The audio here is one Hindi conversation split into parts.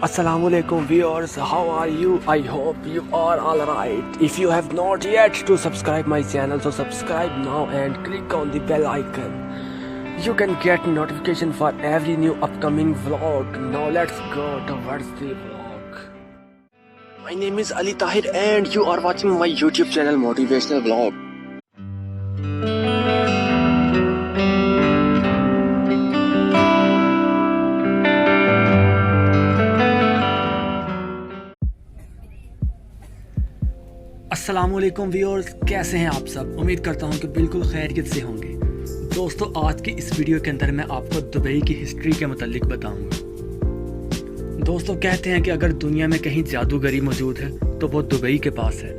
Assalamualaikum viewers, how are you? I hope you are alright. If you have not yet to subscribe my channel, so subscribe now and click on the bell icon. You can get notification for every new upcoming vlog. Now let's go towards the vlog. My name is Ali Tahir and you are watching my YouTube channel Motivational Vlog. अस्सलामुअलैकुम व्यूअर्स, कैसे हैं आप सब। उम्मीद करता हूं कि बिल्कुल खैरियत से होंगे। दोस्तों, आज की इस वीडियो के अंदर मैं आपको दुबई की हिस्ट्री के मुतालिक बताऊंगा। दोस्तों, कहते हैं कि अगर दुनिया में कहीं जादूगरी मौजूद है तो वो दुबई के पास है।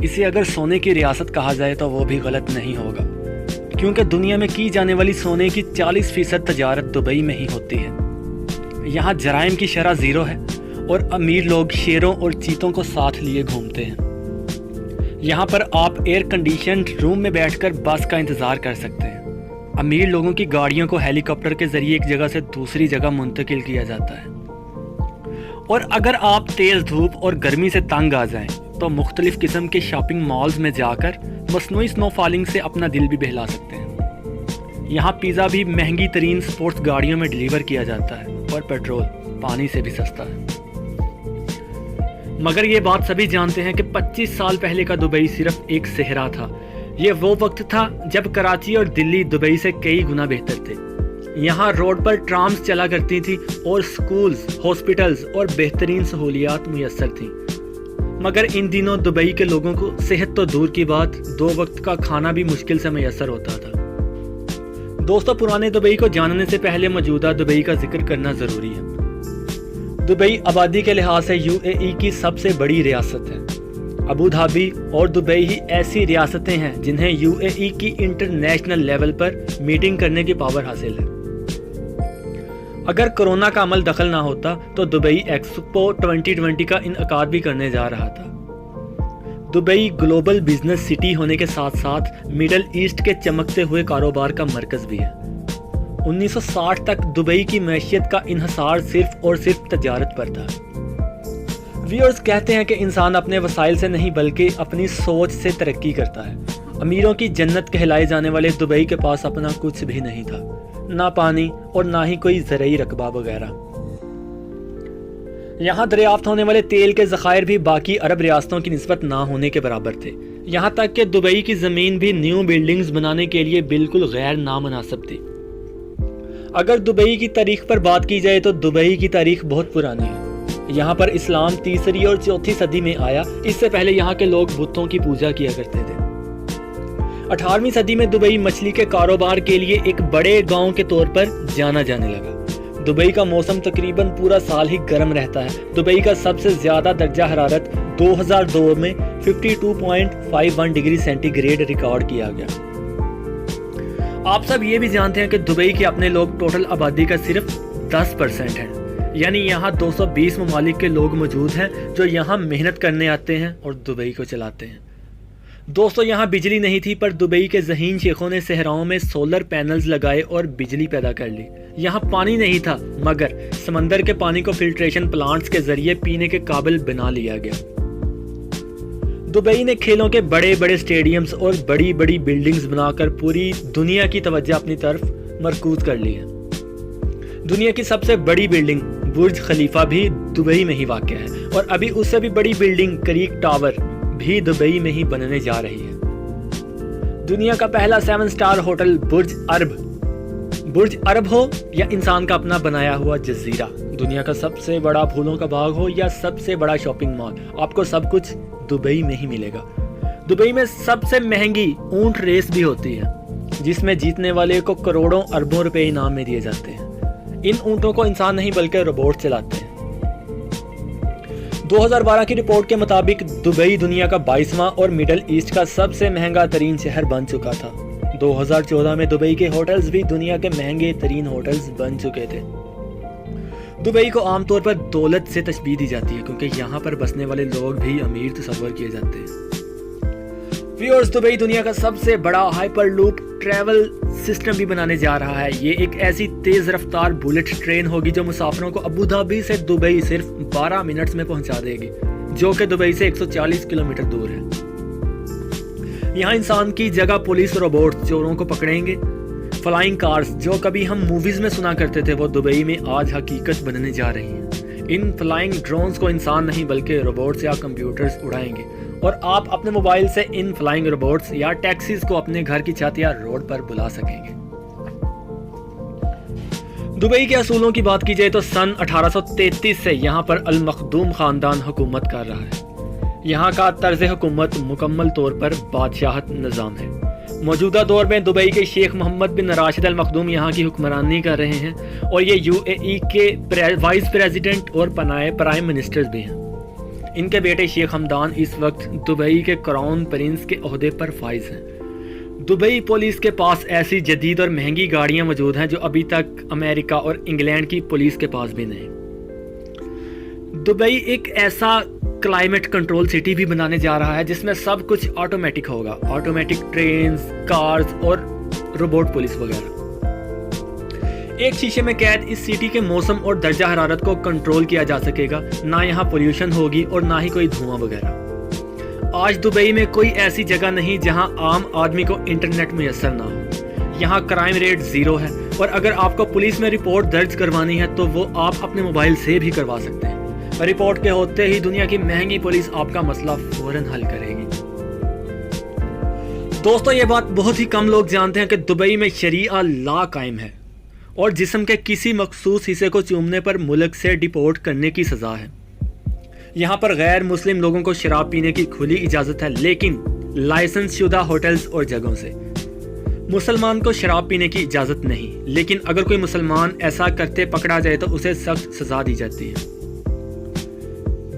इसे अगर सोने की रियासत कहा जाए तो वो भी गलत नहीं होगा, क्योंकि दुनिया में की जाने वाली सोने की 40% तजारत दुबई में ही होती है। यहाँ जराइम की शरह ज़ीरो है और अमीर लोग शेरों और चीतों को साथ लिए घूमते हैं। यहाँ पर आप एयर कंडीशन्ड रूम में बैठकर बस का इंतज़ार कर सकते हैं। अमीर लोगों की गाड़ियों को हेलीकॉप्टर के ज़रिए एक जगह से दूसरी जगह मुंतकिल किया जाता है। और अगर आप तेज़ धूप और गर्मी से तंग आ जाएं, तो मुख्तलिफ़ किस्म के शॉपिंग मॉल्स में जाकर मसनूई स्नोफॉलिंग से अपना दिल भी बहला सकते हैं। यहाँ पिज़्ज़ा भी महंगी तरीन स्पोर्ट्स गाड़ियों में डिलीवर किया जाता है और पेट्रोल पानी से भी सस्ता है। मगर ये बात सभी जानते हैं कि 25 साल पहले का दुबई सिर्फ एक सहरा था। ये वो वक्त था जब कराची और दिल्ली दुबई से कई गुना बेहतर थे। यहाँ रोड पर ट्राम्स चला करती थी और स्कूल्स, हॉस्पिटल्स और बेहतरीन सहूलियात मुयस्सर थीं। मगर इन दिनों दुबई के लोगों को सेहत तो दूर की बात, 2 वक्त का खाना भी मुश्किल से मैसर होता था। दोस्तों, पुराने दुबई को जानने से पहले मौजूदा दुबई का जिक्र करना ज़रूरी है। दुबई आबादी के लिहाज से यूएई की सबसे बड़ी रियासत है। अबू धाबी और दुबई ही ऐसी रियासतें हैं जिन्हें यूएई की इंटरनेशनल लेवल पर मीटिंग करने की पावर हासिल है। अगर कोरोना का अमल दखल ना होता तो दुबई एक्सपो 2020 का इनकाद भी करने जा रहा था। दुबई ग्लोबल बिजनेस सिटी होने के साथ साथ मिडल ईस्ट के चमकते हुए कारोबार का मरकज भी है। 1960 तक दुबई की मैशियत का इन्हसार सिर्फ और सिर्फ तजारत पर था। व्यूअर्स, कहते हैं कि इंसान अपने वसाइल से नहीं बल्कि अपनी सोच से तरक्की करता है। अमीरों की जन्नत कहलाए जाने वाले दुबई के पास अपना कुछ भी नहीं था, ना पानी और ना ही कोई ज़रई रकबा वगैरह। यहाँ दरियाफ्त होने वाले तेल के ज़खायर भी बाकी अरब रियासतों की निस्बत ना होने के बराबर थे। यहाँ तक कि दुबई की ज़मीन भी न्यू बिल्डिंग्स बनाने के लिए बिल्कुल गैर नामुनासिब थी। अगर दुबई की तारीख पर बात की जाए तो दुबई की तारीख बहुत पुरानी है। यहाँ पर इस्लाम 3री और 4थी सदी में आया। इससे पहले यहाँ के लोग बुतों की पूजा किया करते थे। 18वीं सदी में दुबई मछली के कारोबार के लिए एक बड़े गांव के तौर पर जाना जाने लगा। दुबई का मौसम तकरीबन पूरा साल ही गर्म रहता है। दुबई का सबसे ज्यादा दर्जा हरारत 2002 में 52.51 डिग्री सेंटीग्रेड रिकॉर्ड किया गया। आप सब ये भी जानते हैं कि दुबई के अपने लोग टोटल आबादी का सिर्फ 10% हैं। यानी यहाँ 220 ममालिक के लोग मौजूद हैं जो यहाँ मेहनत करने आते हैं और दुबई को चलाते हैं। दोस्तों, यहाँ बिजली नहीं थी, पर दुबई के ज़हीन शेखों ने सहराओं में सोलर पैनल्स लगाए और बिजली पैदा कर ली। यहाँ पानी नहीं था, मगर समंदर के पानी को फिल्ट्रेशन प्लांट्स के जरिए पीने के काबिल बना लिया गया। दुबई ने खेलों के बड़े बड़े स्टेडियम्स और बड़ी बड़ी बिल्डिंग्स बनाकर पूरी दुनिया की तवज्जो अपनी तरफ मरकूज कर ली है। दुनिया की सबसे बड़ी बिल्डिंग बुर्ज खलीफा भी दुबई में ही वाक़ है और अभी उससे भी बड़ी बिल्डिंग करीक टावर भी दुबई में ही बनने जा रही है। दुनिया का पहला 7 स्टार होटल बुर्ज अरब हो या इंसान का अपना बनाया हुआ जजीरा, दुनिया का सबसे बड़ा फूलों का बाग हो या सबसे बड़ा शॉपिंग मॉल, आपको सब कुछ दुबई में ही मिलेगा। दुबई में सबसे महंगी ऊंट रेस भी होती है, जिसमें जीतने वाले को करोड़ों अरबों रुपए इनाम में दिए जाते हैं। इन ऊंटों को इंसान नहीं बल्कि रोबोट चलाते हैं। 2012 की रिपोर्ट के मुताबिक दुबई दुनिया का 22वां और मिडल ईस्ट का सबसे महंगा तरीन शहर बन चुका था। 2014 में दुबई के होटल्स भी दुनिया के महंगे तरीन होटल्स बन चुके थे। दुबई को आमतौर पर दौलत से तशबीह दी जाती है, क्योंकि यहाँ पर बसने वाले लोग भी अमीर तस्वर किए जाते हैं। व्यूअर्स, दुबई दुनिया का सबसे बड़ा हाइपरलूप ट्रैवल सिस्टम भी बनाने जा रहा है। ये एक ऐसी तेज रफ्तार बुलेट ट्रेन होगी जो मुसाफिरों को अबू धाबी से दुबई सिर्फ 12 मिनट्स में पहुंचा देगी, जो कि दुबई से 140 किलोमीटर दूर है। यहाँ इंसान की जगह पुलिस रोबोट चोरों को पकड़ेंगे। फ्लाइंग कार्स जो कभी हम मूवीज में सुना करते थे, वो दुबई में आज हकीकत बनने जा रही हैं। इन फ्लाइंग ड्रोन्स को इंसान नहीं बल्कि रोबोट्स या कंप्यूटर्स उड़ाएंगे और आप अपने मोबाइल से इन फ्लाइंग रोबोट्स या टैक्सीज को अपने घर की छत या रोड पर बुला सकेंगे। दुबई के असूलों की बात की जाए तो सन 1833 से यहाँ पर अल मखदूम खानदान हुकूमत कर रहा है। यहाँ का तर्ज हुकूमत मुकम्मल तौर पर बादशाहत निज़ाम है। मौजूदा दौर में दुबई के शेख मोहम्मद बिन राशिद अल मखदूम यहाँ की हुक्मरानी कर रहे हैं और ये UAE के वाइस प्रेसिडेंट और प्राइम मिनिस्टर भी हैं। इनके बेटे शेख हमदान इस वक्त दुबई के क्राउन प्रिंस के ओहदे पर फाइज हैं। दुबई पुलिस के पास ऐसी जदीद और महंगी गाड़ियां मौजूद हैं जो अभी तक अमेरिका और इंग्लैंड की पुलिस के पास भी नहीं। दुबई एक ऐसा क्लाइमेट कंट्रोल सिटी भी बनाने जा रहा है जिसमें सब कुछ ऑटोमेटिक होगा। ऑटोमेटिक ट्रेन्स, कार्स और रोबोट पुलिस वगैरह। एक शीशे में कैद इस सिटी के मौसम और दर्जा हरारत को कंट्रोल किया जा सकेगा। ना यहाँ पोल्यूशन होगी और ना ही कोई धुआं वगैरह। आज दुबई में कोई ऐसी जगह नहीं जहाँ आम आदमी को इंटरनेट मुयस्सर ना हो। यहाँ क्राइम रेट 0 है और अगर आपको पुलिस में रिपोर्ट दर्ज करवानी है तो वो आप अपने मोबाइल से भी करवा सकते हैं। रिपोर्ट के होते ही दुनिया की महंगी पुलिस आपका मसला फौरन हल करेगी। दोस्तों, ये बात बहुत ही कम लोग जानते हैं कि दुबई में शरीया लॉ कायम है और जिस्म के किसी मखसूस हिस्से को चूमने पर मुल्क से डिपोर्ट करने की सजा है। यहाँ पर गैर मुस्लिम लोगों को शराब पीने की खुली इजाजत है, लेकिन लाइसेंस शुदा होटल्स और जगहों से। मुसलमान को शराब पीने की इजाजत नहीं, लेकिन अगर कोई मुसलमान ऐसा करते पकड़ा जाए तो उसे सख्त सजा दी जाती है।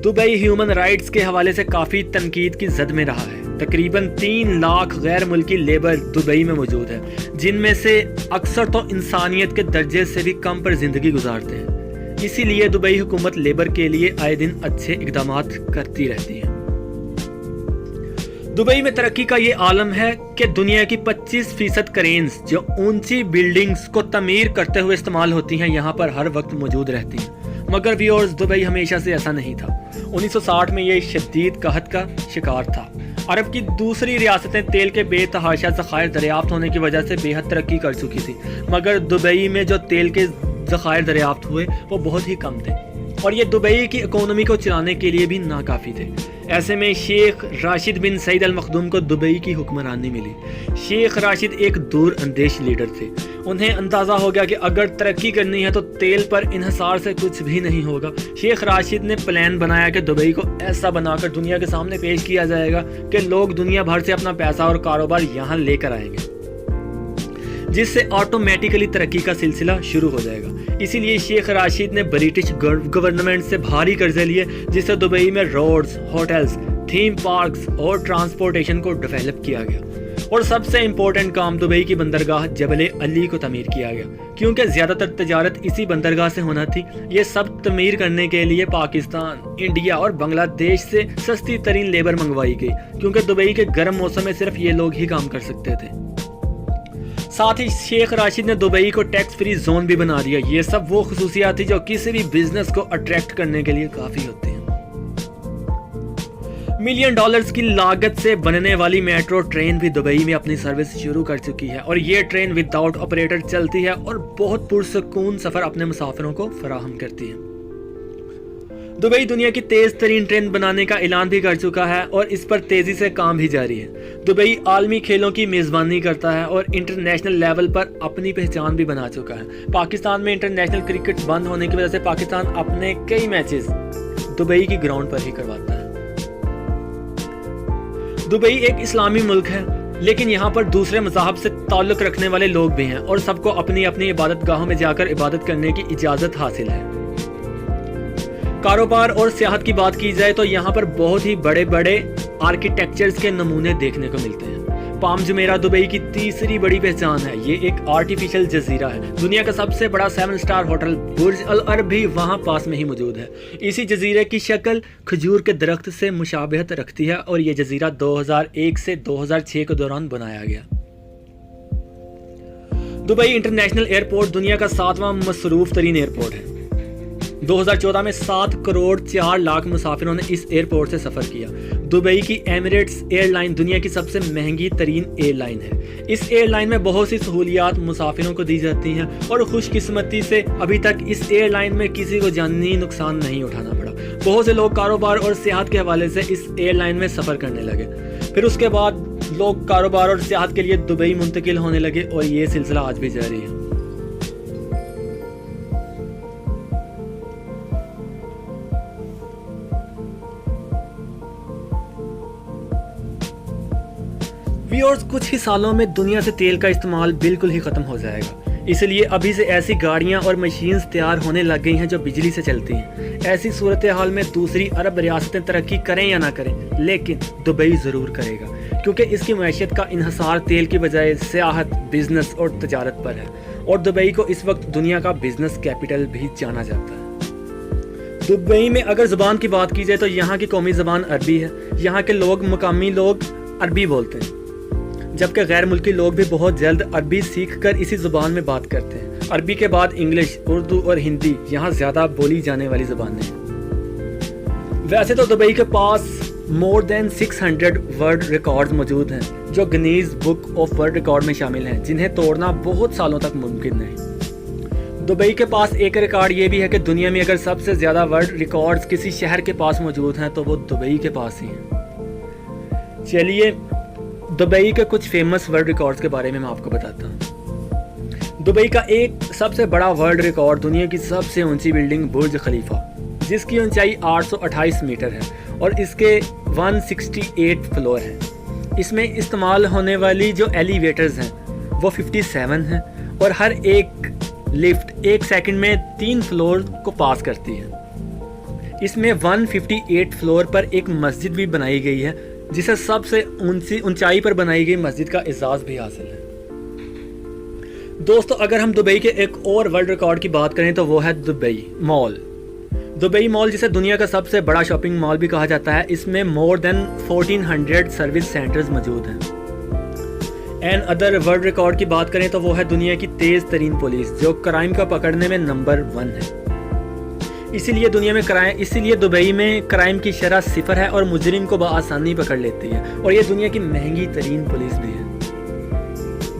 दुबई ह्यूमन राइट्स के हवाले से काफ़ी तनकीद की जद में रहा है। तकरीबन 3 लाख गैर मुल्की लेबर दुबई में मौजूद है, जिनमें से अक्सर तो इंसानियत के दर्जे से भी कम पर जिंदगी गुजारते हैं। इसीलिए दुबई हुकूमत लेबर के लिए आए दिन अच्छे इकदाम करती रहती है। दुबई में तरक्की का ये आलम है कि दुनिया की 25% क्रेन्स जो ऊंची बिल्डिंग्स को तमीर करते हुए इस्तेमाल होती हैं, यहाँ पर हर वक्त मौजूद रहती हैं। मगर व्यूअर्स, दुबई हमेशा से ऐसा नहीं था। 1960 में ये शदीद कहत का शिकार था। अरब की दूसरी रियासतें तेल के बेतहाशा ज़खायर दरियाफ्त होने की वजह से बेहद तरक्की कर चुकी थी, मगर दुबई में जो तेल के ज़खायर दरियाफ्त हुए वो बहुत ही कम थे और ये दुबई की इकोनॉमी को चलाने के लिए भी नाकाफ़ी थे। ऐसे में शेख राशिद बिन सईद अल मखदूम को दुबई की हुक्मरानी मिली। शेख राशिद एक दूर अंदेश लीडर थे। उन्हें अंदाज़ा हो गया कि अगर तरक्की करनी है तो तेल पर इन्हिसार से कुछ भी नहीं होगा। शेख राशिद ने प्लान बनाया कि दुबई को ऐसा बनाकर दुनिया के सामने पेश किया जाएगा कि लोग दुनिया भर से अपना पैसा और कारोबार यहाँ लेकर आएंगे, जिससे ऑटोमेटिकली तरक्की का सिलसिला शुरू हो जाएगा। इसीलिए शेख राशिद ने ब्रिटिश गवर्नमेंट से भारी कर्जे लिए, जिससे दुबई में रोड्स, होटल्स, थीम पार्क्स और ट्रांसपोर्टेशन को डेवलप किया गया। और सबसे इम्पोर्टेंट काम, दुबई की बंदरगाह जबल अली को तमीर किया गया, क्योंकि ज़्यादातर तजारत इसी बंदरगाह से होना थी। ये सब तमीर करने के लिए पाकिस्तान, इंडिया और बांग्लादेश से सस्ती तरीन लेबर मंगवाई गई, क्योंकि दुबई के गर्म मौसम में सिर्फ ये लोग ही काम कर सकते थे। साथ ही शेख राशिद ने दुबई को टैक्स फ्री जोन भी बना दिया। ये सब वो खुसूसियात थी जो किसी भी बिजनेस को अट्रैक्ट करने के लिए काफ़ी होती हैं। $1 मिलियन की लागत से बनने वाली मेट्रो ट्रेन भी दुबई में अपनी सर्विस शुरू कर चुकी है और ये ट्रेन विदाउट ऑपरेटर चलती है और बहुत पुरसकून सफ़र अपने मुसाफिरों को फराहम करती है। दुबई दुनिया की तेज तरीन ट्रेन बनाने का ऐलान भी कर चुका है और इस पर तेजी से काम भी जारी है। दुबई आलमी खेलों की मेज़बानी करता है और इंटरनेशनल लेवल पर अपनी पहचान भी बना चुका है। पाकिस्तान में इंटरनेशनल क्रिकेट बंद होने की वजह से पाकिस्तान अपने कई मैचेस दुबई की ग्राउंड पर ही करवाता है। दुबई एक इस्लामी मुल्क है, लेकिन यहाँ पर दूसरे मज़हब से ताल्लुक़ रखने वाले लोग भी हैं और सबको अपनी अपनी इबादत गाहों में जाकर इबादत करने की इजाज़त हासिल है। कारोबार और सियाहत की बात की जाए तो यहाँ पर बहुत ही बड़े बड़े आर्किटेक्चर्स के नमूने देखने को मिलते हैं। पाम जुमेरा दुबई की तीसरी बड़ी पहचान है। ये एक आर्टिफिशियल जजीरा है। दुनिया का सबसे बड़ा 7 स्टार होटल बुर्ज अल अरब भी वहाँ पास में ही मौजूद है। इसी जजीरे की शक्ल खजूर के दरख्त से मुशाबहत रखती है और ये जजीरा 2001 से 2006 के दौरान बनाया गया। दुबई इंटरनेशनल एयरपोर्ट दुनिया का 7वां मसरूफ तरीन एयरपोर्ट है। 2014 में 7 करोड़ 4 लाख मुसाफिरों ने इस एयरपोर्ट से सफ़र किया। दुबई की एमिरेट्स एयरलाइन दुनिया की सबसे महंगी तरीन एयरलाइन है। इस एयरलाइन में बहुत सी सहूलियात मुसाफिरों को दी जाती हैं और खुशकिस्मती से अभी तक इस एयरलाइन में किसी को जानी नुकसान नहीं उठाना पड़ा। बहुत से लोग कारोबार और सियाहत के हवाले से इस एयरलाइन में सफ़र करने लगे। फिर उसके बाद लोग कारोबार और सियाहत के लिए दुबई मुंतकिल होने लगे और ये सिलसिला आज भी जारी है। व्यूअर्स, कुछ ही सालों में दुनिया से तेल का इस्तेमाल बिल्कुल ही ख़त्म हो जाएगा। इसलिए अभी से ऐसी गाड़ियां और मशीन्स तैयार होने लग गई हैं जो बिजली से चलती हैं। ऐसी सूरत हाल में दूसरी अरब रियासतें तरक्की करें या ना करें, लेकिन दुबई ज़रूर करेगा, क्योंकि इसकी मैशियत का इन्हसार तेल की बजाय सियाहत, बिजनेस और तजारत पर है। और दुबई को इस वक्त दुनिया का बिजनेस कैपिटल भी जाना जाता है। दुबई में अगर ज़ुबान की बात की जाए तो यहाँ की कौमी ज़ुबान अरबी है। यहाँ के लोग, मुकामी लोग अरबी बोलते हैं, जबकि गैर मुल्की लोग भी बहुत जल्द अरबी सीख कर इसी ज़ुबान में बात करते हैं। अरबी के बाद इंग्लिश, उर्दू और हिंदी यहाँ ज़्यादा बोली जाने वाली ज़ुबानें हैं। वैसे तो दुबई के पास मोर देन 600 वर्ल्ड रिकॉर्ड्स मौजूद हैं जो Guinness book of world record में शामिल हैं, जिन्हें तोड़ना बहुत सालों तक मुमकिन नहीं। दुबई के पास एक रिकॉर्ड ये भी है कि दुनिया में अगर सबसे ज़्यादा वर्ल्ड रिकॉर्ड्स किसी शहर के पास मौजूद हैं तो वो दुबई के पास ही हैं। चलिए दुबई के कुछ फेमस वर्ल्ड रिकॉर्ड्स के बारे में मैं आपको बताता हूँ। दुबई का एक सबसे बड़ा वर्ल्ड रिकॉर्ड दुनिया की सबसे ऊंची बिल्डिंग बुर्ज खलीफा, जिसकी ऊंचाई 828 मीटर है और इसके 168 फ्लोर हैं। इसमें इस्तेमाल होने वाली जो एलिवेटर्स हैं वो 57 हैं और हर एक लिफ्ट 1 सेकंड में 3 फ्लोर को पास करती है। इसमें 158 फ्लोर पर एक मस्जिद भी बनाई गई है, जिसे सबसे ऊंचाई पर बनाई गई मस्जिद का एजाज भी हासिल है। दोस्तों, अगर हम दुबई के एक और वर्ल्ड रिकॉर्ड की बात करें तो वो है दुबई मॉल। दुबई मॉल, जिसे दुनिया का सबसे बड़ा शॉपिंग मॉल भी कहा जाता है, इसमें मोर देन 1400 सर्विस सेंटर्स मौजूद हैं। एंड अदर वर्ल्ड रिकॉर्ड की बात करें तो वो है दुनिया की तेज़ तरीन पुलिस, जो क्राइम को पकड़ने में नंबर 1 है। इसीलिए दुबई में क्राइम की शरह 0 है और मुजरिम को बआसानी पकड़ लेती है, और ये दुनिया की महंगी तरीन पुलिस भी है।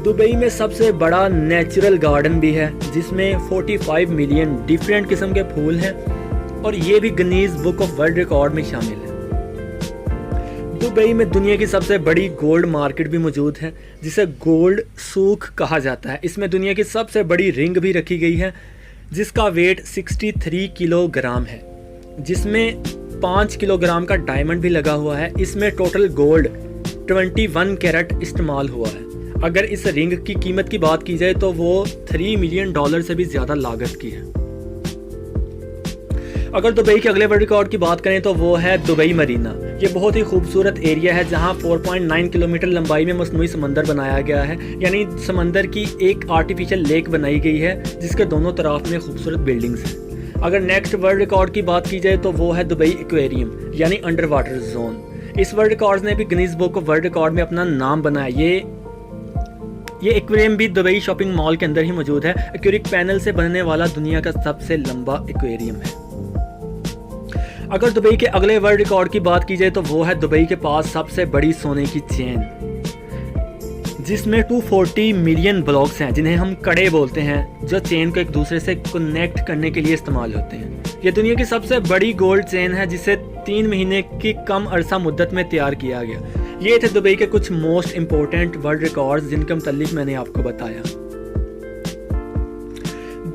दुबई में सबसे बड़ा नेचुरल गार्डन भी है, जिसमें 45 मिलियन डिफरेंट किस्म के फूल हैं और ये भी Guinness book of world record में शामिल है। दुबई में दुनिया की सबसे बड़ी गोल्ड मार्केट भी मौजूद है, जिसे गोल्ड सूक कहा जाता है। इसमें दुनिया की सबसे बड़ी रिंग भी रखी गई है, जिसका वेट 63 किलोग्राम है, जिसमें 5 किलोग्राम का डायमंड भी लगा हुआ है। इसमें टोटल गोल्ड 21 कैरेट इस्तेमाल हुआ है। अगर इस रिंग की कीमत की बात की जाए तो वो $3 मिलियन से भी ज़्यादा लागत की है। अगर दुबई के अगले वर्ल्ड रिकॉर्ड की बात करें तो वो है दुबई मरीना। ये बहुत ही खूबसूरत एरिया है जहाँ 4.9 किलोमीटर लंबाई में मस्नूई समंदर बनाया गया है, यानी समंदर की एक आर्टिफिशियल लेक बनाई गई है जिसके दोनों तरफ में खूबसूरत बिल्डिंग्स हैं। अगर नेक्स्ट वर्ल्ड रिकॉर्ड की बात की जाए तो वो है दुबई एक्वेरियम, यानी अंडर वाटर जोन। इस वर्ल्ड रिकॉर्ड ने भी Guinness book of world record में अपना नाम बनाया। ये एक्वेरियम भी दुबई शॉपिंग मॉल के अंदर ही मौजूद है। एक्वेरिक पैनल से बनने वाला दुनिया का सबसे लंबा एक्वेरियम है। अगर दुबई के अगले वर्ल्ड रिकॉर्ड की बात की जाए तो वो है दुबई के पास सबसे बड़ी सोने की चेन, जिसमें 240 मिलियन ब्लॉक्स हैं, जिन्हें हम कड़े बोलते हैं, जो चेन को एक दूसरे से कनेक्ट करने के लिए इस्तेमाल होते हैं। ये दुनिया की सबसे बड़ी गोल्ड चेन है, जिसे 3 महीने की कम अरसा मुद्दत में तैयार किया गया। ये थे दुबई के कुछ मोस्ट इम्पोर्टेंट वर्ल्ड रिकॉर्ड्स जिनके मुतालिक मैंने आपको बताया।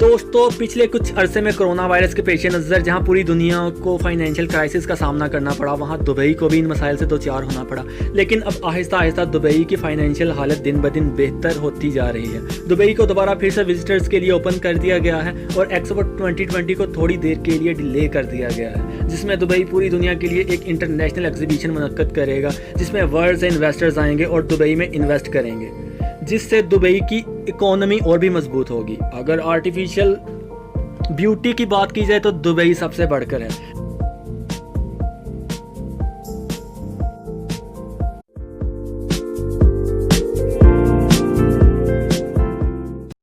दोस्तों, पिछले कुछ अरसे में कोरोना वायरस के पेश नज़र जहाँ पूरी दुनिया को फाइनेंशियल क्राइसिस का सामना करना पड़ा, वहाँ दुबई को भी इन मसाइल से दो चार होना पड़ा। लेकिन अब आहिस्ता आहिस्ता दुबई की फाइनेंशियल हालत दिन ब दिन बेहतर होती जा रही है। दुबई को दोबारा फिर से विजिटर्स के लिए ओपन कर दिया गया है और एक्सपो 2020 को थोड़ी देर के लिए डिले कर दिया गया है। जिसमें दुबई पूरी दुनिया के लिए एक इंटरनेशनल एग्जीबिशन मुनक्कद करेगा, जिसमें वर्ल्ड से इन्वेस्टर्स आएंगे और दुबई में इन्वेस्ट करेंगे, जिससे दुबई की इकोनॉमी और भी मजबूत होगी। अगर आर्टिफिशियल ब्यूटी की बात की जाए तो दुबई सबसे बढ़कर है।